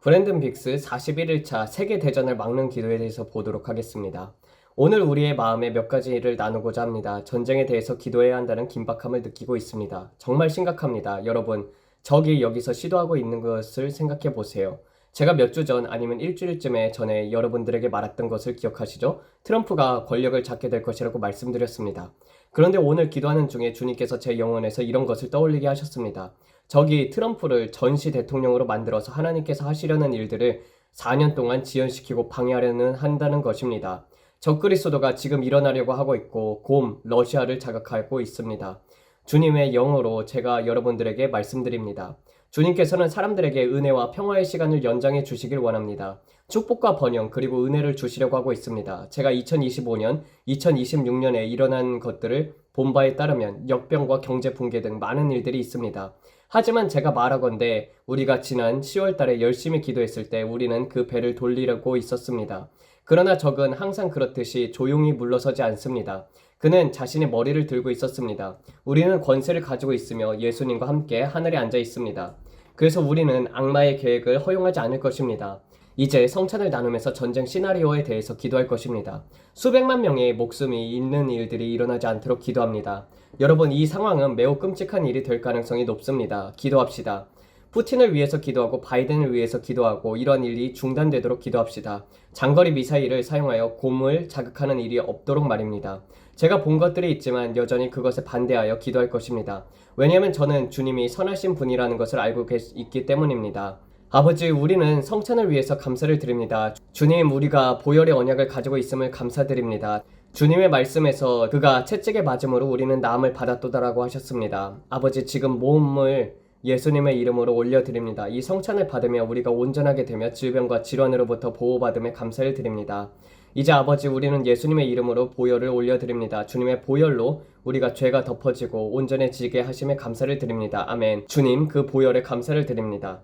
브랜든 빅스 41일차 세계대전을 막는 기도에 대해서 보도록 하겠습니다. 오늘 우리의 마음에 몇 가지를 나누고자 합니다. 전쟁에 대해서 기도해야 한다는 긴박함을 느끼고 있습니다. 정말 심각합니다. 여러분, 적이 여기서 시도하고 있는 것을 생각해 보세요. 제가 몇 주 전 아니면 일주일쯤에 전에 여러분들에게 말했던 것을 기억하시죠? 트럼프가 권력을 잡게 될 것이라고 말씀드렸습니다. 그런데 오늘 기도하는 중에 주님께서 제 영혼에서 이런 것을 떠올리게 하셨습니다. 적이 트럼프를 전시 대통령으로 만들어서 하나님께서 하시려는 일들을 4년 동안 지연시키고 방해하려는 한다는 것입니다. 적 그리스도가 지금 일어나려고 하고 있고 러시아를 자극하고 있습니다. 주님의 영으로 제가 여러분들에게 말씀드립니다. 주님께서는 사람들에게 은혜와 평화의 시간을 연장해 주시길 원합니다. 축복과 번영 그리고 은혜를 주시려고 하고 있습니다. 제가 2025년, 2026년에 일어난 것들을 본 바에 따르면 역병과 경제 붕괴 등 많은 일들이 있습니다. 하지만 제가 말하건대 우리가 지난 10월 달에 열심히 기도했을 때 우리는 그 배를 돌리려고 있었습니다. 그러나 적은 항상 그렇듯이 조용히 물러서지 않습니다. 그는 자신의 머리를 들고 있었습니다. 우리는 권세를 가지고 있으며 예수님과 함께 하늘에 앉아 있습니다. 그래서 우리는 악마의 계획을 허용하지 않을 것입니다. 이제 성찬을 나누면서 전쟁 시나리오에 대해서 기도할 것입니다. 수백만 명의 목숨이 잃는 일들이 일어나지 않도록 기도합니다. 여러분, 이 상황은 매우 끔찍한 일이 될 가능성이 높습니다. 기도합시다. 푸틴을 위해서 기도하고 바이든을 위해서 기도하고 이런 일이 중단되도록 기도합시다. 장거리 미사일을 사용하여 곰을 자극하는 일이 없도록 말입니다. 제가 본 것들이 있지만 여전히 그것에 반대하여 기도할 것입니다. 왜냐하면 저는 주님이 선하신 분이라는 것을 알고 있기 때문입니다. 아버지, 우리는 성찬을 위해서 감사를 드립니다. 주님, 우리가 보혈의 언약을 가지고 있음을 감사드립니다. 주님의 말씀에서 그가 채찍에 맞음으로 우리는 나음을 받았도다라고 하셨습니다. 아버지, 지금 몸을 예수님의 이름으로 올려드립니다. 이 성찬을 받으며 우리가 온전하게 되며 질병과 질환으로부터 보호받음에 감사를 드립니다. 이제 아버지, 우리는 예수님의 이름으로 보혈을 올려드립니다. 주님의 보혈로 우리가 죄가 덮어지고 온전해지게 하심에 감사를 드립니다. 아멘. 주님, 그 보혈에 감사를 드립니다.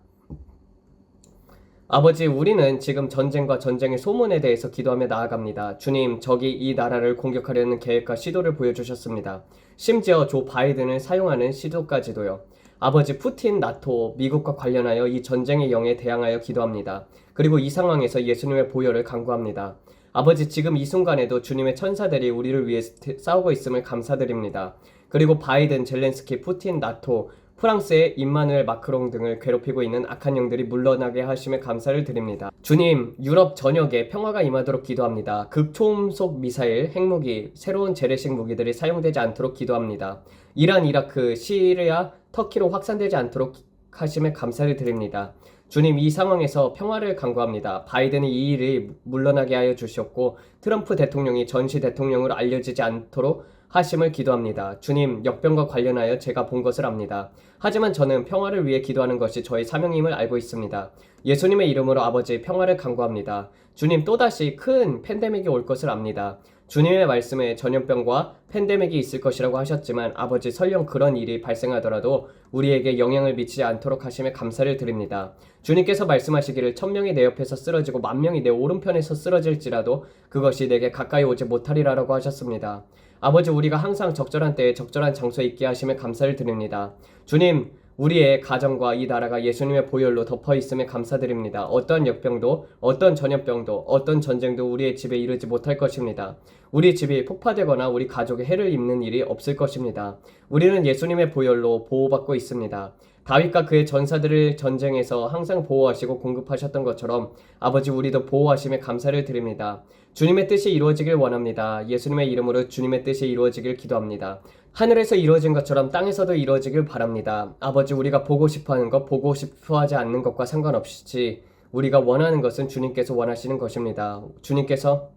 아버지, 우리는 지금 전쟁과 전쟁의 소문에 대해서 기도하며 나아갑니다. 주님, 적이 이 나라를 공격하려는 계획과 시도를 보여주셨습니다. 심지어 조 바이든을 사용하는 시도까지도요. 아버지, 푸틴, 나토, 미국과 관련하여 이 전쟁의 영에 대항하여 기도합니다. 그리고 이 상황에서 예수님의 보혈을 간구합니다. 아버지, 지금 이 순간에도 주님의 천사들이 우리를 위해 싸우고 있음을 감사드립니다. 그리고 바이든, 젤렌스키, 푸틴, 나토, 프랑스의 임마누엘 마크롱 등을 괴롭히고 있는 악한 영들이 물러나게 하심에 감사를 드립니다. 주님, 유럽 전역에 평화가 임하도록 기도합니다. 극초음속 미사일, 핵무기, 새로운 재래식 무기들이 사용되지 않도록 기도합니다. 이란, 이라크, 시리아, 터키로 확산되지 않도록 하심에 감사를 드립니다. 주님, 이 상황에서 평화를 간구합니다. 바이든이 이 일이 물러나게 하여 주셨고 트럼프 대통령이 전시 대통령으로 알려지지 않도록 하심을 기도합니다. 주님, 역병과 관련하여 제가 본 것을 압니다. 하지만 저는 평화를 위해 기도하는 것이 저의 사명임을 알고 있습니다. 예수님의 이름으로 아버지, 평화를 간구합니다. 주님, 또다시 큰 팬데믹이 올 것을 압니다. 주님의 말씀에 전염병과 팬데믹이 있을 것이라고 하셨지만 아버지, 설령 그런 일이 발생하더라도 우리에게 영향을 미치지 않도록 하심에 감사를 드립니다. 주님께서 말씀하시기를 1000명이 내 옆에서 쓰러지고 10,000명이 내 오른편에서 쓰러질지라도 그것이 내게 가까이 오지 못하리라라고 하셨습니다. 아버지, 우리가 항상 적절한 때에 적절한 장소에 있게 하심에 감사를 드립니다. 주님, 우리의 가정과 이 나라가 예수님의 보혈로 덮어 있음에 감사드립니다. 어떤 역병도, 어떤 전염병도, 어떤 전쟁도 우리의 집에 이르지 못할 것입니다. 우리 집이 폭파되거나 우리 가족에 해를 입는 일이 없을 것입니다. 우리는 예수님의 보혈로 보호받고 있습니다. 다윗과 그의 전사들을 전쟁에서 항상 보호하시고 공급하셨던 것처럼 아버지, 우리도 보호하심에 감사를 드립니다. 주님의 뜻이 이루어지길 원합니다. 예수님의 이름으로 주님의 뜻이 이루어지길 기도합니다. 하늘에서 이루어진 것처럼 땅에서도 이루어지길 바랍니다. 아버지, 우리가 보고 싶어하는 것, 보고 싶어하지 않는 것과 상관없이 우리가 원하는 것은 주님께서 원하시는 것입니다. 주님께서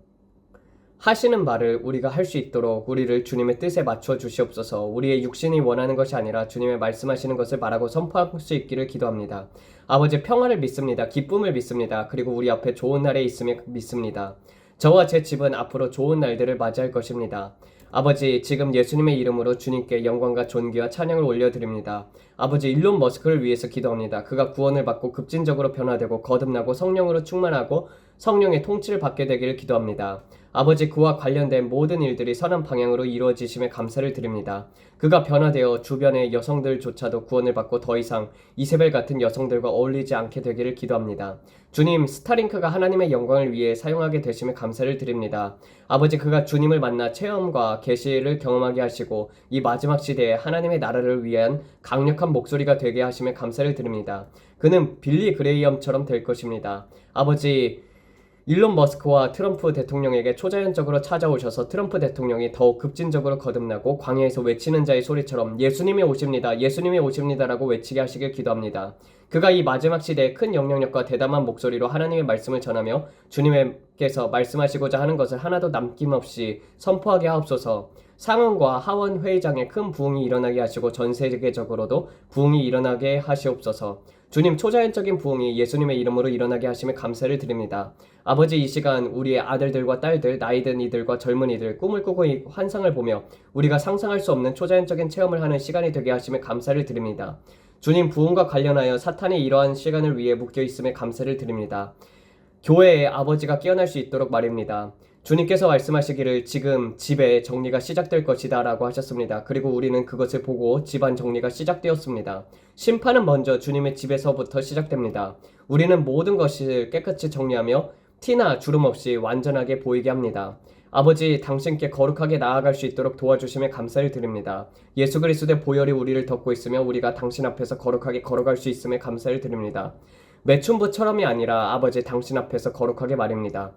하시는 말을 우리가 할 수 있도록 우리를 주님의 뜻에 맞춰 주시옵소서. 우리의 육신이 원하는 것이 아니라 주님의 말씀하시는 것을 말하고 선포할 수 있기를 기도합니다. 아버지, 평화를 믿습니다. 기쁨을 믿습니다. 그리고 우리 앞에 좋은 날에 있음을 믿습니다. 저와 제 집은 앞으로 좋은 날들을 맞이할 것입니다. 아버지, 지금 예수님의 이름으로 주님께 영광과 존귀와 찬양을 올려드립니다. 아버지, 일론 머스크를 위해서 기도합니다. 그가 구원을 받고 급진적으로 변화되고 거듭나고 성령으로 충만하고 성령의 통치를 받게 되기를 기도합니다. 아버지 그와 관련된 모든 일들이 선한 방향으로 이루어지심에 감사를 드립니다. 그가 변화되어 주변의 여성들조차도 구원을 받고 더 이상 이세벨 같은 여성들과 어울리지 않게 되기를 기도합니다. 주님, 스타링크가 하나님의 영광을 위해 사용하게 되심에 감사를 드립니다. 아버지 그가 주님을 만나 체험과 계시를 경험하게 하시고 이 마지막 시대에 하나님의 나라를 위한 강력한 목소리가 되게 하심에 감사를 드립니다. 그는 빌리 그레이엄처럼 될 것입니다. 아버지 일론 머스크와 트럼프 대통령에게 초자연적으로 찾아오셔서 트럼프 대통령이 더욱 급진적으로 거듭나고 광야에서 외치는 자의 소리처럼 예수님이 오십니다. 예수님이 오십니다라고 외치게 하시길 기도합니다. 그가 이 마지막 시대에 큰 영향력과 대담한 목소리로 하나님의 말씀을 전하며 주님께서 말씀하시고자 하는 것을 하나도 남김없이 선포하게 하옵소서. 상원과 하원 회의장에 큰 부흥이 일어나게 하시고 전 세계적으로도 부흥이 일어나게 하시옵소서. 주님, 초자연적인 부흥이 예수님의 이름으로 일어나게 하심에 감사를 드립니다. 아버지, 이 시간 우리의 아들들과 딸들, 나이든 이들과 젊은이들 꿈을 꾸고 환상을 보며 우리가 상상할 수 없는 초자연적인 체험을 하는 시간이 되게 하심에 감사를 드립니다. 주님, 부흥과 관련하여 사탄이 이러한 시간을 위해 묶여 있음에 감사를 드립니다. 교회의 아버지가 깨어날 수 있도록 말입니다. 주님께서 말씀하시기를 지금 집의 정리가 시작될 것이다 라고 하셨습니다. 그리고 우리는 그것을 보고 집안 정리가 시작되었습니다. 심판은 먼저 주님의 집에서부터 시작됩니다. 우리는 모든 것을 깨끗이 정리하며 티나 주름 없이 완전하게 보이게 합니다. 아버지, 당신께 거룩하게 나아갈 수 있도록 도와주심에 감사를 드립니다. 예수 그리스도의 보혈이 우리를 덮고 있으며 우리가 당신 앞에서 거룩하게 걸어갈 수 있음에 감사를 드립니다. 매춘부처럼이 아니라 아버지 당신 앞에서 거룩하게 말입니다.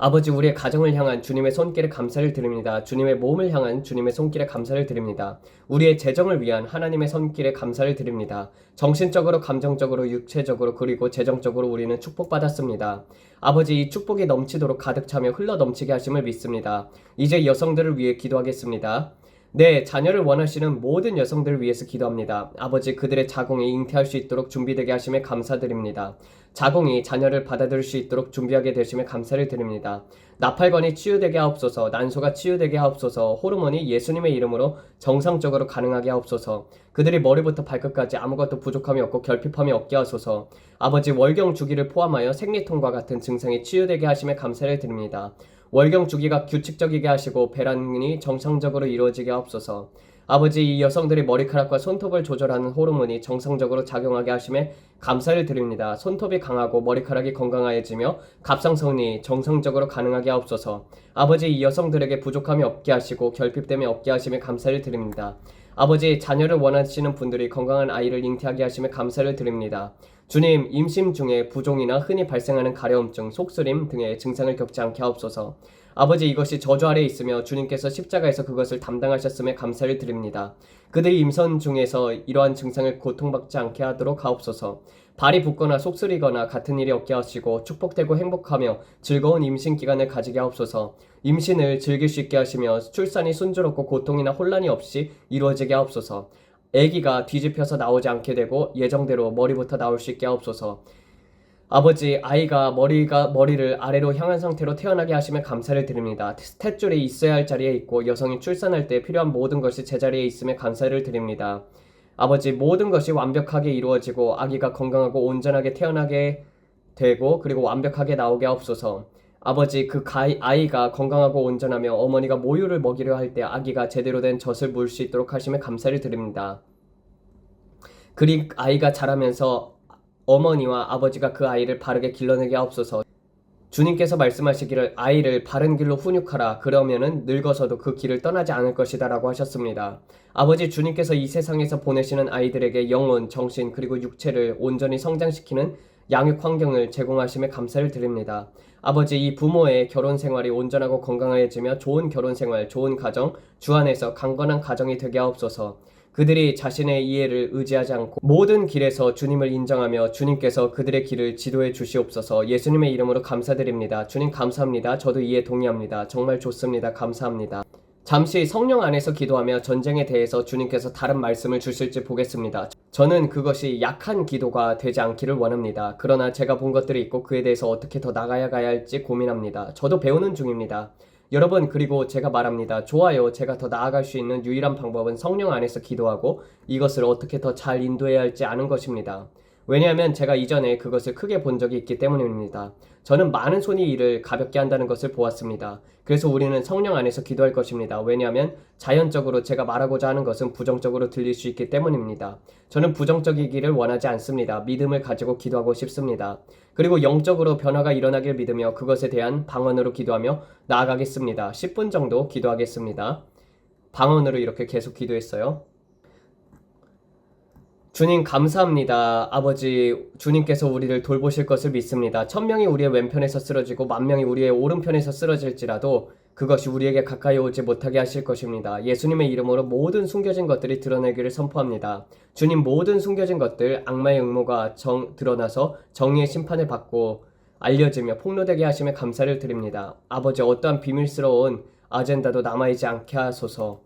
아버지, 우리의 가정을 향한 주님의 손길에 감사를 드립니다. 주님의 몸을 향한 주님의 손길에 감사를 드립니다. 우리의 재정을 위한 하나님의 손길에 감사를 드립니다. 정신적으로, 감정적으로, 육체적으로, 그리고 재정적으로 우리는 축복받았습니다. 아버지, 이 축복이 넘치도록 가득 차며 흘러 넘치게 하심을 믿습니다. 이제 여성들을 위해 기도하겠습니다. 네, 자녀를 원하시는 모든 여성들을 위해서 기도합니다. 아버지, 그들의 자궁이 잉태할 수 있도록 준비되게 하심에 감사드립니다. 자궁이 자녀를 받아들일 수 있도록 준비하게 되심에 감사를 드립니다. 나팔관이 치유되게 하옵소서, 난소가 치유되게 하옵소서, 호르몬이 예수님의 이름으로 정상적으로 가능하게 하옵소서, 그들이 머리부터 발끝까지 아무것도 부족함이 없고 결핍함이 없게 하소서. 아버지, 월경 주기를 포함하여 생리통과 같은 증상이 치유되게 하심에 감사를 드립니다. 월경 주기가 규칙적이게 하시고 배란이 정상적으로 이루어지게 하옵소서. 아버지, 이 여성들이 머리카락과 손톱을 조절하는 호르몬이 정상적으로 작용하게 하심에 감사를 드립니다. 손톱이 강하고 머리카락이 건강해지며 갑상선이 정상적으로 가능하게 하옵소서. 아버지, 이 여성들에게 부족함이 없게 하시고 결핍됨이 없게 하심에 감사를 드립니다. 아버지, 자녀를 원하시는 분들이 건강한 아이를 잉태하게 하심에 감사를 드립니다. 주님, 임신 중에 부종이나 흔히 발생하는 가려움증, 속쓰림 등의 증상을 겪지 않게 하옵소서. 아버지, 이것이 저주 아래에 있으며 주님께서 십자가에서 그것을 담당하셨음에 감사를 드립니다. 그들이 임선 중에서 이러한 증상을 고통받지 않게 하도록 하옵소서. 발이 붓거나 속쓰리거나 같은 일이 없게 하시고 축복되고 행복하며 즐거운 임신 기간을 가지게 하옵소서. 임신을 즐길 수 있게 하시며 출산이 순조롭고 고통이나 혼란이 없이 이루어지게 하옵소서. 아기가 뒤집혀서 나오지 않게 되고 예정대로 머리부터 나올 수 있게 하옵소서. 아버지, 아이가 머리를 아래로 향한 상태로 태어나게 하시면 감사를 드립니다. 탯줄이 있어야 할 자리에 있고 여성이 출산할 때 필요한 모든 것이 제자리에 있음에 감사를 드립니다. 아버지, 모든 것이 완벽하게 이루어지고 아기가 건강하고 온전하게 태어나게 되고 그리고 완벽하게 나오게 하옵소서. 아버지, 아이가 건강하고 온전하며 어머니가 모유를 먹이려 할 때 아기가 제대로 된 젖을 물 수 있도록 하시면 감사를 드립니다. 그리 아이가 자라면서 어머니와 아버지가 그 아이를 바르게 길러내게 하옵소서. 주님께서 말씀하시기를 아이를 바른 길로 훈육하라. 그러면은 늙어서도 그 길을 떠나지 않을 것이다 라고 하셨습니다. 아버지, 주님께서 이 세상에서 보내시는 아이들에게 영혼, 정신 그리고 육체를 온전히 성장시키는 양육 환경을 제공하심에 감사를 드립니다. 아버지, 이 부모의 결혼 생활이 온전하고 건강해지며 좋은 결혼 생활, 좋은 가정, 주 안에서 강건한 가정이 되게 하옵소서. 그들이 자신의 이해를 의지하지 않고 모든 길에서 주님을 인정하며 주님께서 그들의 길을 지도해 주시옵소서. 예수님의 이름으로 감사드립니다. 주님 감사합니다. 저도 이해 동의합니다. 정말 좋습니다. 감사합니다. 잠시 성령 안에서 기도하며 전쟁에 대해서 주님께서 다른 말씀을 주실지 보겠습니다. 저는 그것이 약한 기도가 되지 않기를 원합니다. 그러나 제가 본 것들이 있고 그에 대해서 어떻게 더 나가야 할지 고민합니다. 저도 배우는 중입니다. 여러분, 그리고 제가 말합니다. 좋아요. 제가 더 나아갈 수 있는 유일한 방법은 성령 안에서 기도하고 이것을 어떻게 더 잘 인도해야 할지 아는 것입니다. 왜냐하면 제가 이전에 그것을 크게 본 적이 있기 때문입니다. 저는 많은 손이 일을 가볍게 한다는 것을 보았습니다. 그래서 우리는 성령 안에서 기도할 것입니다. 왜냐하면 자연적으로 제가 말하고자 하는 것은 부정적으로 들릴 수 있기 때문입니다. 저는 부정적이기를 원하지 않습니다. 믿음을 가지고 기도하고 싶습니다. 그리고 영적으로 변화가 일어나길 믿으며 그것에 대한 방언으로 기도하며 나아가겠습니다. 10분 정도 기도하겠습니다. 방언으로 이렇게 계속 기도했어요. 주님 감사합니다. 아버지, 주님께서 우리를 돌보실 것을 믿습니다. 1000명이 우리의 왼편에서 쓰러지고 10,000명이 우리의 오른편에서 쓰러질지라도 그것이 우리에게 가까이 오지 못하게 하실 것입니다. 예수님의 이름으로 모든 숨겨진 것들이 드러내기를 선포합니다. 주님, 모든 숨겨진 것들, 악마의 음모가 드러나서 정의의 심판을 받고 알려지며 폭로되게 하심에 감사를 드립니다. 아버지, 어떠한 비밀스러운 아젠다도 남아있지 않게 하소서.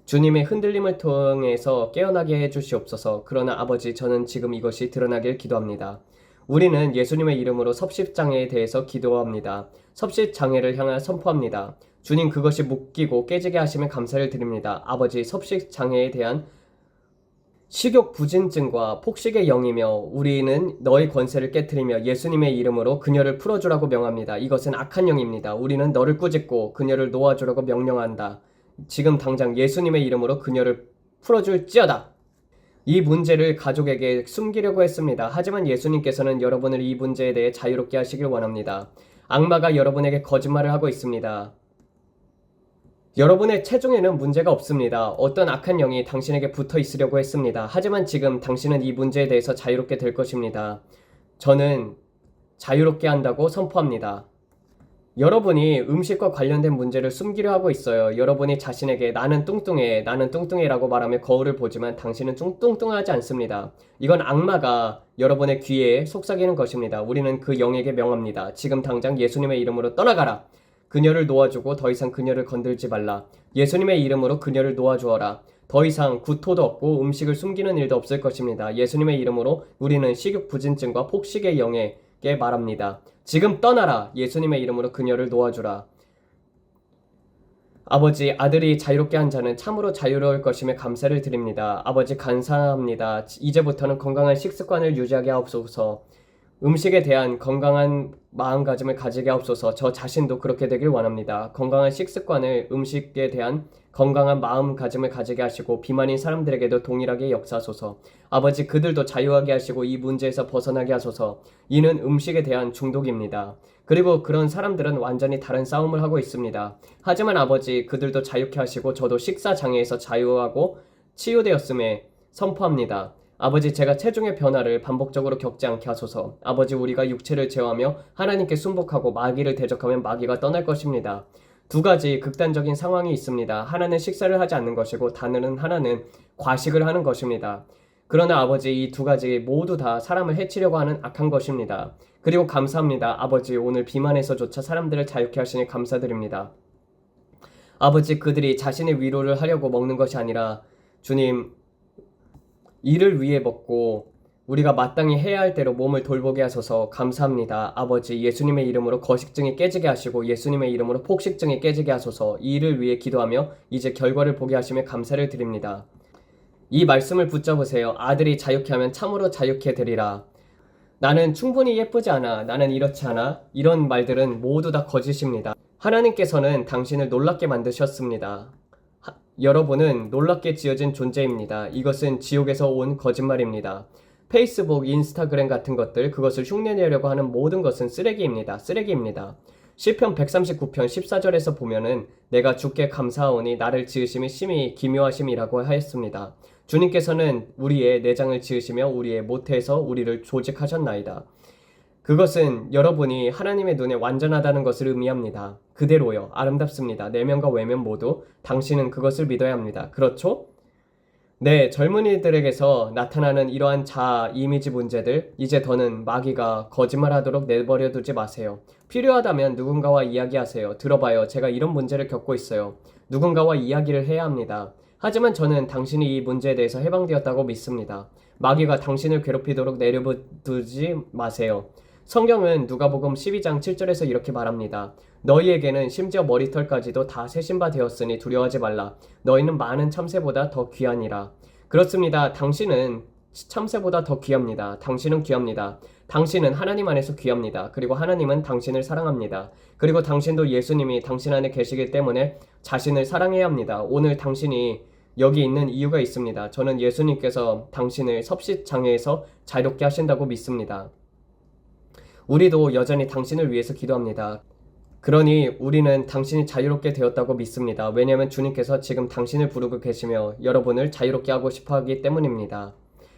주님의 흔들림을 통해서 깨어나게 해주시옵소서. 그러나 아버지, 저는 지금 이것이 드러나길 기도합니다. 우리는 예수님의 이름으로 섭식장애에 대해서 기도합니다. 섭식장애를 향하여 선포합니다. 주님, 그것이 묶이고 깨지게 하시면 감사를 드립니다. 아버지, 섭식장애에 대한 식욕 부진증과 폭식의 영이며 우리는 너의 권세를 깨트리며 예수님의 이름으로 그녀를 풀어주라고 명합니다. 이것은 악한 영입니다. 우리는 너를 꾸짖고 그녀를 놓아주라고 명령한다. 지금 당장 예수님의 이름으로 그녀를 풀어줄지어다. 이 문제를 가족에게 숨기려고 했습니다. 하지만 예수님께서는 여러분을 이 문제에 대해 자유롭게 하시길 원합니다. 악마가 여러분에게 거짓말을 하고 있습니다. 여러분의 체중에는 문제가 없습니다. 어떤 악한 영이 당신에게 붙어 있으려고 했습니다. 하지만 지금 당신은 이 문제에 대해서 자유롭게 될 것입니다. 저는 자유롭게 한다고 선포합니다. 여러분이 음식과 관련된 문제를 숨기려 하고 있어요. 여러분이 자신에게 나는 뚱뚱해, 나는 뚱뚱해라고 말하며 거울을 보지만 당신은 뚱뚱하지 않습니다. 이건 악마가 여러분의 귀에 속삭이는 것입니다. 우리는 그 영에게 명합니다. 지금 당장 예수님의 이름으로 떠나가라. 그녀를 놓아주고 더 이상 그녀를 건들지 말라. 예수님의 이름으로 그녀를 놓아주어라. 더 이상 구토도 없고 음식을 숨기는 일도 없을 것입니다. 예수님의 이름으로 우리는 식욕 부진증과 폭식의 영에게 말합니다. 지금 떠나라. 예수님의 이름으로 그녀를 놓아주라. 아버지, 아들이 자유롭게 한 자는 참으로 자유로울 것임에 감사를 드립니다. 아버지, 감사합니다. 이제부터는 건강한 식습관을 유지하게 하옵소서. 음식에 대한 건강한 마음가짐을 가지게 하옵소서. 저 자신도 그렇게 되길 원합니다. 건강한 식습관을, 음식에 대한 건강한 마음가짐을 가지게 하시고 비만인 사람들에게도 동일하게 역사하소서. 아버지, 그들도 자유하게 하시고 이 문제에서 벗어나게 하소서. 이는 음식에 대한 중독입니다. 그리고 그런 사람들은 완전히 다른 싸움을 하고 있습니다. 하지만 아버지, 그들도 자유케 하시고 저도 식사장애에서 자유하고 치유되었음에 선포합니다. 아버지, 제가 체중의 변화를 반복적으로 겪지 않게 하소서. 아버지, 우리가 육체를 제어하며 하나님께 순복하고 마귀를 대적하면 마귀가 떠날 것입니다. 두 가지 극단적인 상황이 있습니다. 하나는 식사를 하지 않는 것이고 다른 하나는 과식을 하는 것입니다. 그러나 아버지, 이 두 가지 모두 다 사람을 해치려고 하는 악한 것입니다. 그리고 감사합니다. 아버지, 오늘 비만에서조차 사람들을 자유케 하시니 감사드립니다. 아버지, 그들이 자신의 위로를 하려고 먹는 것이 아니라 주님, 이를 위해 먹고 우리가 마땅히 해야 할 대로 몸을 돌보게 하소서. 감사합니다. 아버지, 예수님의 이름으로 거식증이 깨지게 하시고 예수님의 이름으로 폭식증이 깨지게 하소서. 이 일을 위해 기도하며 이제 결과를 보게 하시며 감사를 드립니다. 이 말씀을 붙잡으세요. 아들이 자유케 하면 참으로 자유케 되리라. 나는 충분히 예쁘지 않아. 나는 이렇지 않아. 이런 말들은 모두 다 거짓입니다. 하나님께서는 당신을 놀랍게 만드셨습니다. 여러분은 놀랍게 지어진 존재입니다. 이것은 지옥에서 온 거짓말입니다. 페이스북, 인스타그램 같은 것들, 그것을 흉내내려고 하는 모든 것은 쓰레기입니다. 쓰레기입니다. 시편 139편 14절에서 보면은 내가 주께 감사하오니 나를 지으심이 심히 기묘하심이라고 하였습니다. 주님께서는 우리의 내장을 지으시며 우리의 모태에서 우리를 조직하셨나이다. 그것은 여러분이 하나님의 눈에 완전하다는 것을 의미합니다. 그대로요. 아름답습니다. 내면과 외면 모두 당신은 그것을 믿어야 합니다. 그렇죠? 네, 젊은이들에게서 나타나는 이러한 자아, 이미지 문제들, 이제 더는 마귀가 거짓말하도록 내버려 두지 마세요. 필요하다면 누군가와 이야기하세요. 들어봐요. 제가 이런 문제를 겪고 있어요. 누군가와 이야기를 해야 합니다. 하지만 저는 당신이 이 문제에 대해서 해방되었다고 믿습니다. 마귀가 당신을 괴롭히도록 내려두지 마세요. 성경은 누가복음 12장 7절에서 이렇게 말합니다. 너희에게는 심지어 머리털까지도 다 세신 바 되었으니 두려워하지 말라. 너희는 많은 참새보다 더 귀하니라. 그렇습니다. 당신은 참새보다 더 귀합니다. 당신은 귀합니다. 당신은 하나님 안에서 귀합니다. 그리고 하나님은 당신을 사랑합니다. 그리고 당신도 예수님이 당신 안에 계시기 때문에 자신을 사랑해야 합니다. 오늘 당신이 여기 있는 이유가 있습니다. 저는 예수님께서 당신을 섭식장애에서 자유롭게 하신다고 믿습니다. 우리도 여전히 당신을 위해서 기도합니다. 그러니 우리는 당신이 자유롭게 되었다고 믿습니다. 왜냐하면 주님께서 지금 당신을 부르고 계시며 여러분을 자유롭게 하고 싶어 하기 때문입니다.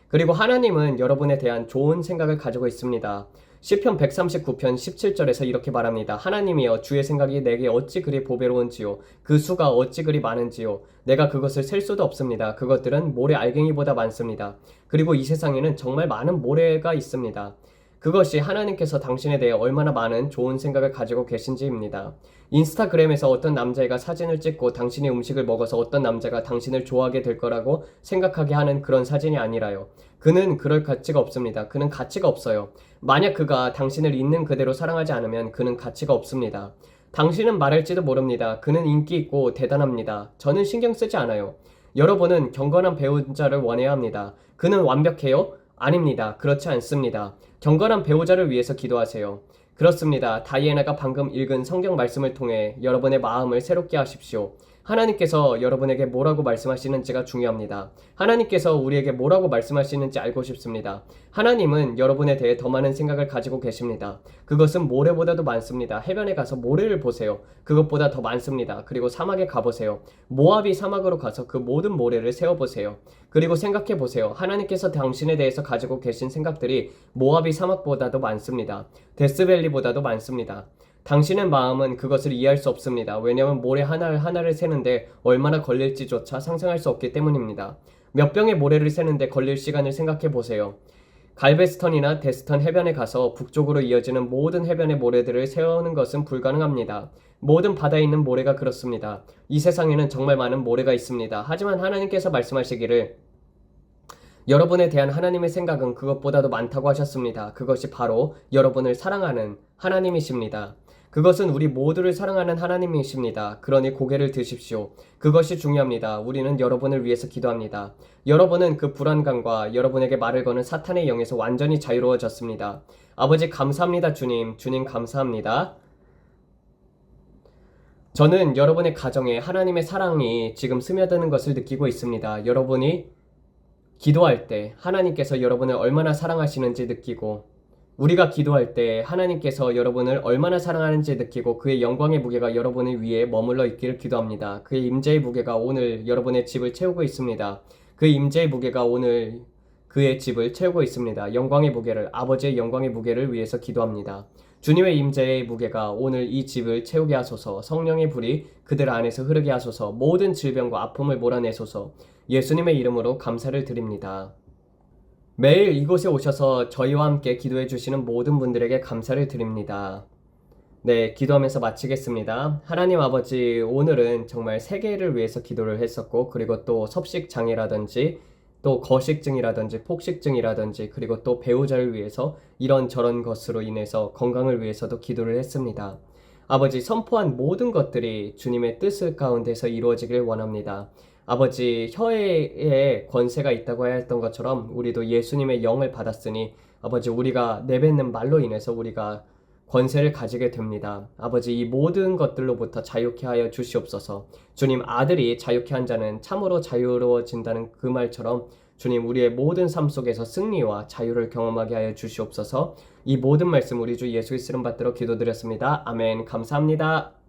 그리고 하나님은 여러분에 대한 좋은 생각을 가지고 있습니다. 시편 139편 17절에서 이렇게 말합니다. 하나님이여 주의 생각이 내게 어찌 그리 보배로운지요. 그 수가 어찌 그리 많은지요. 내가 그것을 셀 수도 없습니다. 그것들은 모래 알갱이보다 많습니다. 그리고 이 세상에는 정말 많은 모래가 있습니다. 그것이 하나님께서 당신에 대해 얼마나 많은 좋은 생각을 가지고 계신지입니다. 인스타그램에서 어떤 남자애가 사진을 찍고 당신의 음식을 먹어서 어떤 남자가 당신을 좋아하게 될 거라고 생각하게 하는 그런 사진이 아니라요. 그는 그럴 가치가 없습니다. 그는 가치가 없어요. 만약 그가 당신을 있는 그대로 사랑하지 않으면 그는 가치가 없습니다. 당신은 말할지도 모릅니다. 그는 인기 있고 대단합니다. 저는 신경 쓰지 않아요. 여러분은 경건한 배우자를 원해야 합니다. 그는 완벽해요? 아닙니다. 그렇지 않습니다. 경건한 배우자를 위해서 기도하세요. 그렇습니다. 다이애나가 방금 읽은 성경 말씀을 통해 여러분의 마음을 새롭게 하십시오. 하나님께서 여러분에게 뭐라고 말씀하시는지가 중요합니다. 하나님께서 우리에게 뭐라고 말씀하시는지 알고 싶습니다. 하나님은 여러분에 대해 더 많은 생각을 가지고 계십니다. 그것은 모래보다도 많습니다. 해변에 가서 모래를 보세요. 그것보다 더 많습니다. 그리고 사막에 가보세요. 모압이 사막으로 가서 그 모든 모래를 세어보세요. 그리고 생각해보세요. 하나님께서 당신에 대해서 가지고 계신 생각들이 모압이 사막보다도 많습니다. 데스밸리보다도 많습니다. 당신의 마음은 그것을 이해할 수 없습니다. 왜냐하면 모래 하나를 세는데 얼마나 걸릴지조차 상상할 수 없기 때문입니다. 몇 병의 모래를 세는데 걸릴 시간을 생각해 보세요. 갈베스턴이나 데스턴 해변에 가서 북쪽으로 이어지는 모든 해변의 모래들을 세우는 것은 불가능합니다. 모든 바다에 있는 모래가 그렇습니다. 이 세상에는 정말 많은 모래가 있습니다. 하지만 하나님께서 말씀하시기를 여러분에 대한 하나님의 생각은 그것보다도 많다고 하셨습니다. 그것이 바로 여러분을 사랑하는 하나님이십니다. 그것은 우리 모두를 사랑하는 하나님이십니다. 그러니 고개를 드십시오. 그것이 중요합니다. 우리는 여러분을 위해서 기도합니다. 여러분은 그 불안감과 여러분에게 말을 거는 사탄의 영에서 완전히 자유로워졌습니다. 아버지 감사합니다. 주님 감사합니다. 저는 여러분의 가정에 하나님의 사랑이 지금 스며드는 것을 느끼고 있습니다. 여러분이 기도할 때 하나님께서 여러분을 얼마나 사랑하시는지 느끼고 우리가 기도할 때 하나님께서 여러분을 얼마나 사랑하는지 느끼고 그의 영광의 무게가 여러분의 위에 머물러 있기를 기도합니다. 그의 임재의 무게가 오늘 여러분의 집을 채우고 있습니다. 그의 임재의 무게가 오늘 그의 집을 채우고 있습니다. 영광의 무게를 아버지의 영광의 무게를 위해서 기도합니다. 주님의 임재의 무게가 오늘 이 집을 채우게 하소서. 성령의 불이 그들 안에서 흐르게 하소서. 모든 질병과 아픔을 몰아내소서. 예수님의 이름으로 감사를 드립니다. 매일 이곳에 오셔서 저희와 함께 기도해 주시는 모든 분들에게 감사를 드립니다. 네, 기도하면서 마치겠습니다. 하나님 아버지, 오늘은 정말 세계를 위해서 기도를 했었고, 그리고 또 섭식장애라든지, 또 거식증이라든지, 폭식증이라든지, 그리고 또 배우자를 위해서 이런저런 것으로 인해서 건강을 위해서도 기도를 했습니다. 아버지, 선포한 모든 것들이 주님의 뜻 가운데서 이루어지길 원합니다. 아버지, 혀에 권세가 있다고 했던 것처럼 우리도 예수님의 영을 받았으니 아버지, 우리가 내뱉는 말로 인해서 우리가 권세를 가지게 됩니다. 아버지, 이 모든 것들로부터 자유케 하여 주시옵소서. 주님, 아들이 자유케 한 자는 참으로 자유로워진다는 그 말처럼 주님, 우리의 모든 삶 속에서 승리와 자유를 경험하게 하여 주시옵소서. 이 모든 말씀 우리 주 예수의 이름 받들어 기도드렸습니다. 아멘. 감사합니다.